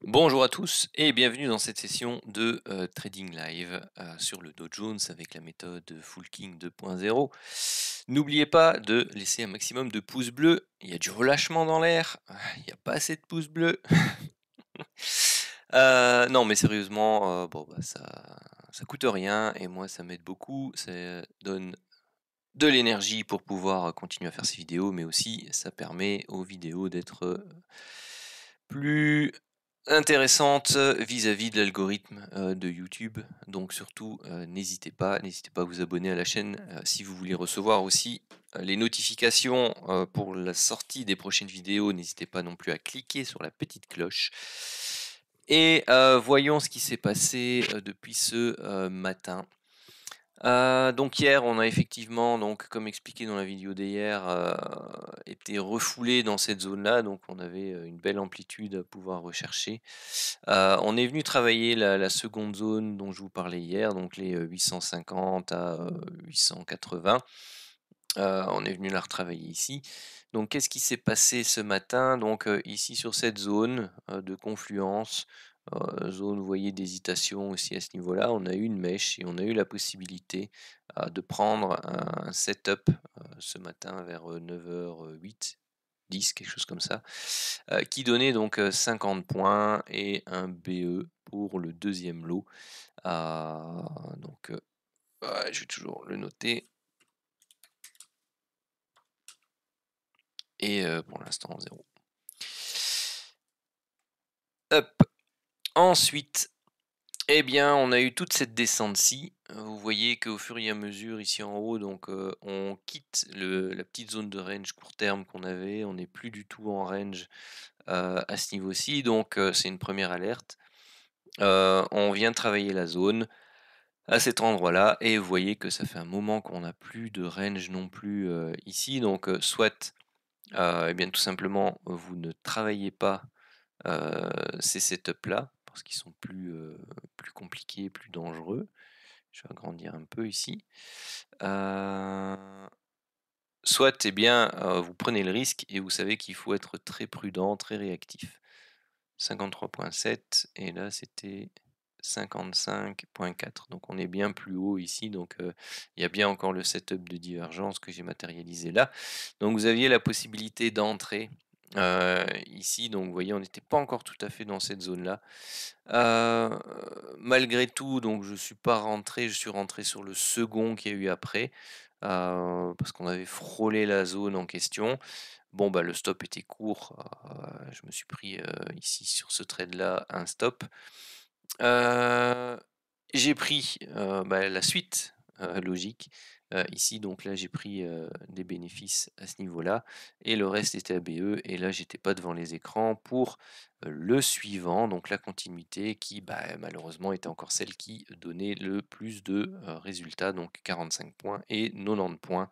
Bonjour à tous et bienvenue dans cette session de Trading Live sur le Dow Jones avec la méthode Full King 2.0. N'oubliez pas de laisser un maximum de pouces bleus. Il y a du relâchement dans l'air. Il n'y a pas assez de pouces bleus. Non, mais sérieusement, bon, bah, ça coûte rien et moi ça m'aide beaucoup. Ça donne de l'énergie pour pouvoir continuer à faire ces vidéos, mais aussi ça permet aux vidéos d'être plus intéressantes vis-à-vis de l'algorithme de YouTube. Donc surtout, n'hésitez pas à vous abonner à la chaîne si vous voulez recevoir aussi les notifications pour la sortie des prochaines vidéos. N'hésitez pas non plus à cliquer sur la petite cloche. Et voyons ce qui s'est passé depuis ce matin. Donc hier, on a effectivement, donc comme expliqué dans la vidéo d'hier, été refoulé dans cette zone-là, donc on avait, une belle amplitude à pouvoir rechercher. On est venu travailler la seconde zone dont je vous parlais hier, donc les, 850 à, 880. On est venu la retravailler ici. Donc qu'est-ce qui s'est passé ce matin? Donc, ici sur cette zone, de confluence, zone, vous voyez, d'hésitation aussi à ce niveau-là, on a eu une mèche et on a eu la possibilité, de prendre un setup, ce matin vers, 9h08, 10, quelque chose comme ça, qui donnait donc, 50 points et un BE pour le deuxième lot. Donc, ouais, je vais toujours le noter. Et pour l'instant 0. Hop. Ensuite, eh bien, on a eu toute cette descente-ci. Vous voyez qu'au fur et à mesure, ici en haut, donc, on quitte la petite zone de range court terme qu'on avait. On n'est plus du tout en range à ce niveau-ci. Donc, c'est une première alerte. On vient travailler la zone à cet endroit-là. Et vous voyez que ça fait un moment qu'on n'a plus de range non plus ici. Donc, soit, eh bien, tout simplement, vous ne travaillez pas ces setups-là, parce qu'ils sont plus compliqués, plus dangereux. Je vais agrandir un peu ici. Soit, eh bien, vous prenez le risque et vous savez qu'il faut être très prudent, très réactif. 53,7 et là c'était 55,4. Donc on est bien plus haut ici, donc il y a bien encore le setup de divergence que j'ai matérialisé là. Donc vous aviez la possibilité d'entrer ici, donc vous voyez on n'était pas encore tout à fait dans cette zone-là. Malgré tout, donc je suis pas rentré, je suis rentré sur le second qu'il y a eu après, parce qu'on avait frôlé la zone en question. Bon, bah, le stop était court, je me suis pris, ici sur ce trade-là un stop. Heu, j'ai pris, bah, la suite, logique, ici donc là j'ai pris, des bénéfices à ce niveau-là et le reste était ABE et là j'étais pas devant les écrans pour, le suivant, donc la continuité qui, bah, malheureusement était encore celle qui donnait le plus de, résultats, donc 45 points et 90 points,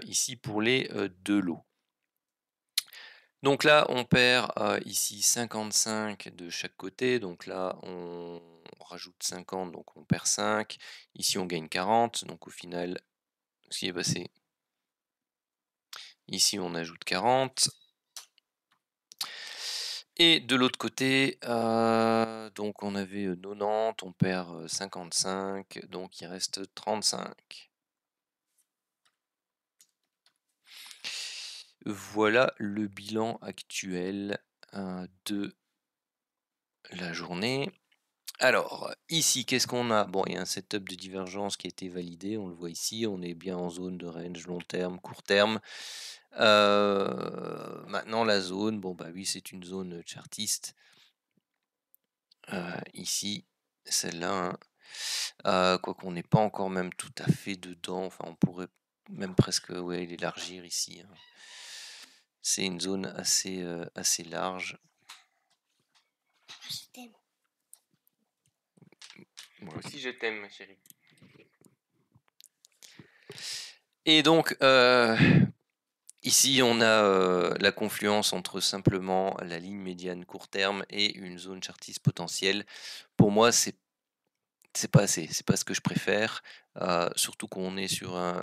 ici pour les, 2 lots. Donc là, on perd ici 55 de chaque côté. Donc là, on rajoute 50, donc on perd 5. Ici, on gagne 40. Donc au final, ce qui est passé, ici, on ajoute 40. Et de l'autre côté, donc on avait 90, on perd 55, donc il reste 35. Voilà le bilan actuel de la journée. Alors, ici, qu'est-ce qu'on a? Bon, il y a un setup de divergence qui a été validé, on le voit ici, on est bien en zone de range long terme, court terme. Maintenant la zone, bon bah oui, c'est une zone chartiste. Ici, celle-là, hein. Quoique on n'est pas encore même tout à fait dedans, enfin on pourrait même presque, ouais, l'élargir ici, hein. C'est une zone assez large. Je t'aime. Moi aussi je t'aime, ma chérie. Et donc, ici, on a la confluence entre simplement la ligne médiane court terme et une zone chartiste potentielle. Pour moi, c'est pas assez, c'est pas ce que je préfère, surtout qu'on est sur un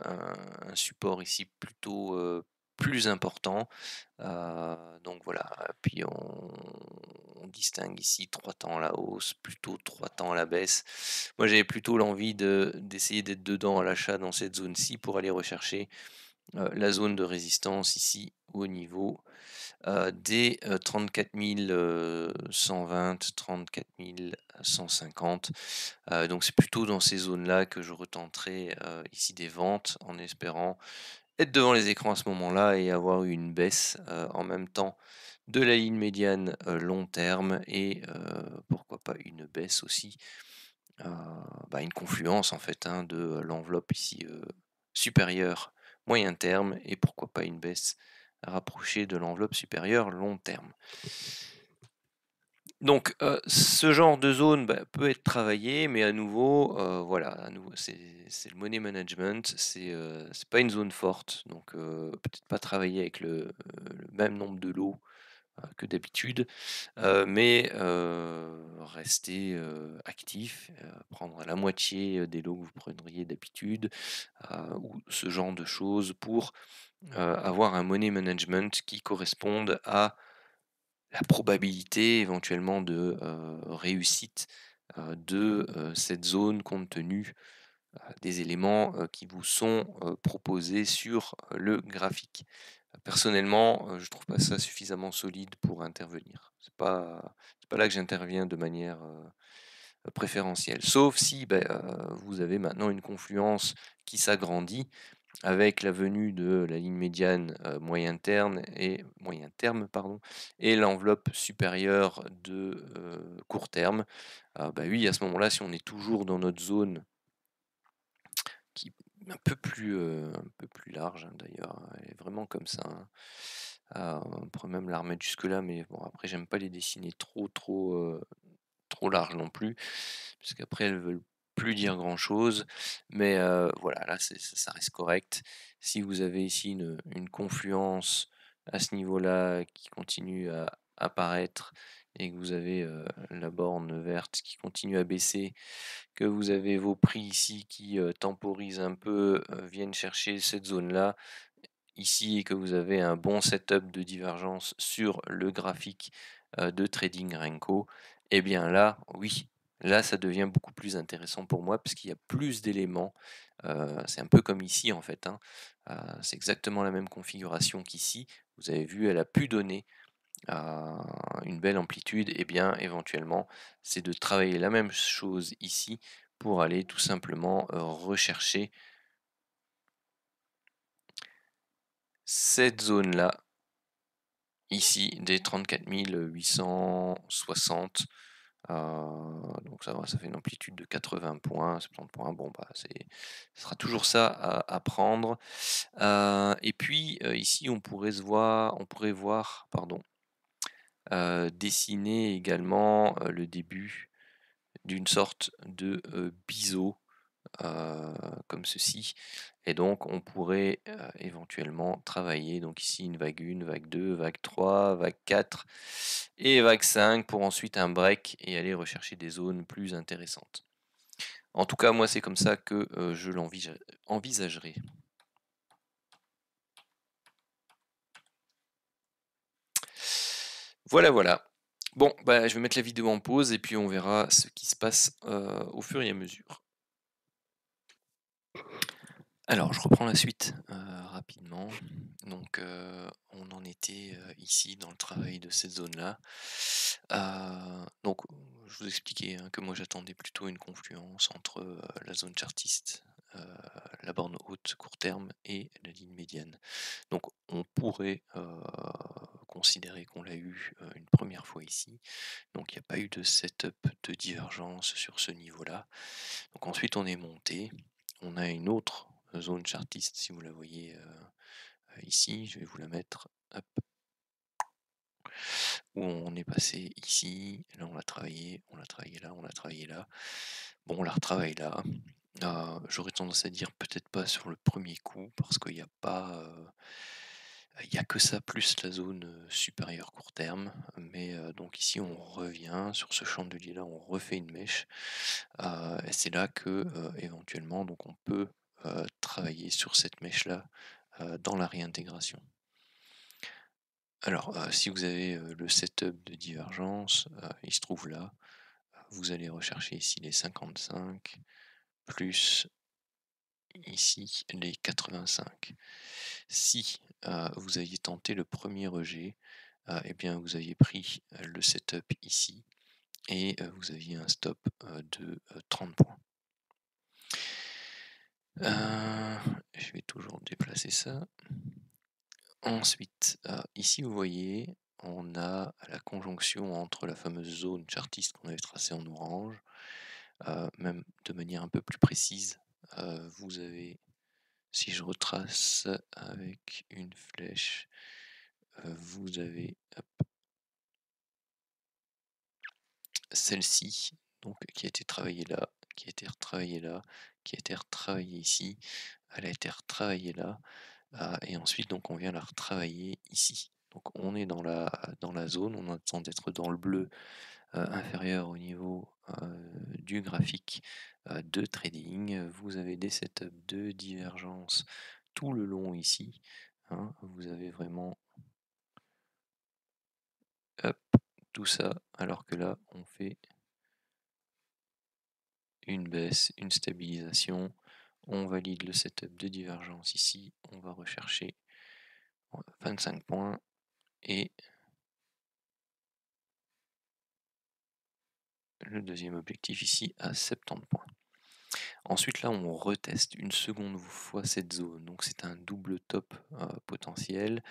support ici plutôt, plus important. Donc voilà, puis on distingue ici 3 temps à la hausse, plutôt 3 temps à la baisse. Moi, j'avais plutôt l'envie d'essayer d'être dedans à l'achat dans cette zone-ci pour aller rechercher la zone de résistance ici au niveau des 34 120, 34 150. Donc c'est plutôt dans ces zones-là que je retenterai ici des ventes en espérant être devant les écrans à ce moment-là et avoir eu une baisse en même temps de la ligne médiane long terme et pourquoi pas une baisse aussi, une confluence en fait hein, de l'enveloppe ici supérieure moyen terme et pourquoi pas une baisse rapprochée de l'enveloppe supérieure long terme. Donc ce genre de zone peut être travaillé, mais à nouveau, voilà, c'est le money management, c'est pas une zone forte, donc peut-être pas travailler avec le même nombre de lots que d'habitude, mais rester actif, prendre la moitié des lots que vous prendriez d'habitude, ou ce genre de choses pour avoir un money management qui corresponde à la probabilité éventuellement de réussite de cette zone compte tenu des éléments qui vous sont proposés sur le graphique. Personnellement, je trouve pas ça suffisamment solide pour intervenir. C'est pas là que j'interviens de manière préférentielle. Sauf si vous avez maintenant une confluence qui s'agrandit avec la venue de la ligne médiane moyen terme et l'enveloppe supérieure de court terme. Oui, à ce moment-là, si on est toujours dans notre zone qui est un peu plus large hein, d'ailleurs, elle est vraiment comme ça. Hein. On pourrait même la remettre jusque là, mais bon après j'aime pas les dessiner trop larges non plus, parce qu'après elles veulent plus dire grand chose. Mais voilà, là ça reste correct. Si vous avez ici une confluence à ce niveau-là qui continue à apparaître et que vous avez la borne verte qui continue à baisser, que vous avez vos prix ici qui temporisent un peu, viennent chercher cette zone-là ici et que vous avez un bon setup de divergence sur le graphique de Trading Renko, eh bien là, oui, là ça devient beaucoup plus intéressant pour moi parce qu'il y a plus d'éléments. C'est un peu comme ici en fait. Hein. C'est exactement la même configuration qu'ici. Vous avez vu, elle a pu donner une belle amplitude. Et bien éventuellement, c'est de travailler la même chose ici pour aller tout simplement rechercher cette zone-là, ici, des 34 860. Donc ça fait une amplitude de 80 points, 70 points. Bon, ce sera toujours ça à prendre. Et puis ici, on pourrait voir, pardon, dessiner également le début d'une sorte de biseau comme ceci. Et donc on pourrait éventuellement travailler donc ici une vague 1, vague 2, vague 3, vague 4 et vague 5 pour ensuite un break et aller rechercher des zones plus intéressantes. En tout cas, moi c'est comme ça que je l'envisagerai. Voilà. Bon, je vais mettre la vidéo en pause et puis on verra ce qui se passe au fur et à mesure. Alors, je reprends la suite rapidement. Donc, on en était ici dans le travail de cette zone-là. Donc, je vous expliquais hein, que moi j'attendais plutôt une confluence entre la zone chartiste, la borne haute court terme et la ligne médiane. Donc, on pourrait considérer qu'on l'a eu une première fois ici. Donc, il n'y a pas eu de setup de divergence sur ce niveau-là. Donc, ensuite, on est monté. On a une autre zone chartiste, si vous la voyez ici, je vais vous la mettre, hop, où on est passé ici, là on l'a travaillé là, on l'a travaillé là, bon on la retravaille là, j'aurais tendance à dire peut-être pas sur le premier coup, parce qu'il n'y a pas, il y a que ça plus la zone supérieure court terme, mais donc ici on revient sur ce chandelier là, on refait une mèche, et c'est là que éventuellement donc on peut travailler sur cette mèche là dans la réintégration. Alors, si vous avez le setup de divergence, il se trouve là. Vous allez rechercher ici les 55 plus ici les 85. Si vous aviez tenté le premier rejet, eh bien vous aviez pris le setup ici et vous aviez un stop de 30 points. Je vais toujours déplacer ça. Ensuite, ici vous voyez, on a la conjonction entre la fameuse zone chartiste qu'on avait tracée en orange, même de manière un peu plus précise. Vous avez, si je retrace avec une flèche, vous avez celle-ci, donc qui a été travaillée là, qui a été retravaillée là, qui a été retravaillée ici, elle a été retravaillée là, et ensuite donc on vient la retravailler ici. Donc on est dans la zone, on attend d'être dans le bleu inférieur au niveau du graphique de trading. Vous avez des setups de divergence tout le long ici, hein. Vous avez vraiment hop, tout ça, alors que là on fait une baisse, une stabilisation, on valide le setup de divergence ici, on va rechercher 25 points et le deuxième objectif ici à 70 points. Ensuite là on reteste une seconde fois cette zone, donc c'est un double top potentiel,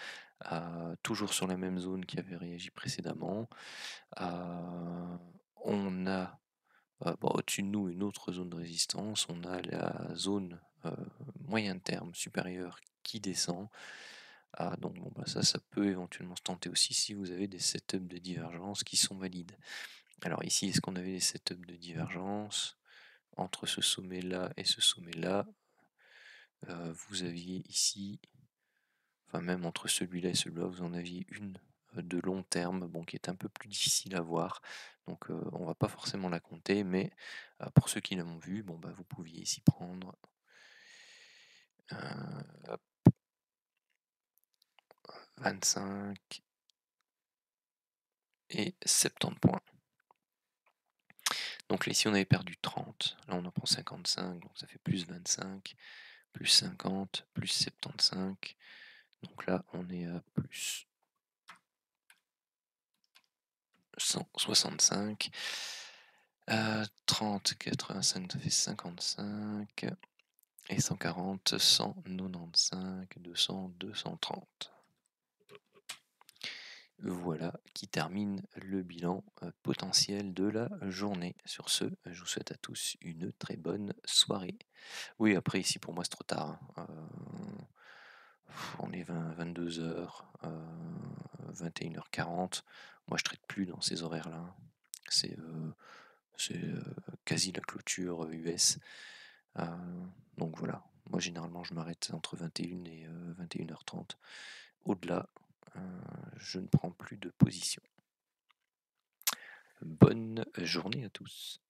toujours sur la même zone qui avait réagi précédemment. On a au-dessus de nous une autre zone de résistance, on a la zone moyen terme supérieur qui descend. Donc bon, ça peut éventuellement se tenter aussi si vous avez des setups de divergence qui sont valides. Alors ici, est-ce qu'on avait des setups de divergence entre ce sommet-là et ce sommet-là? Vous aviez ici, enfin même entre celui-là et celui-là, vous en aviez une de long terme, bon, qui est un peu plus difficile à voir. Donc on va pas forcément la compter, mais pour ceux qui l'ont vu, bon, vous pouviez ici prendre 25 et 70 points. Donc là, ici, on avait perdu 30. Là, on en prend 55, donc ça fait plus 25, plus 50, plus 75. Donc là, on est à plus 165. 30, 85, ça fait 55. Et 140, 195, 200, 230. Voilà qui termine le bilan potentiel de la journée. Sur ce, je vous souhaite à tous une très bonne soirée. Oui, après ici pour moi c'est trop tard, hein. On est 22h, 21h40. Moi je traite plus dans ces horaires-là. C'est quasi la clôture US. Donc voilà. Moi généralement je m'arrête entre 21 et 21h30. Au-delà, je ne prends plus de position. Bonne journée à tous.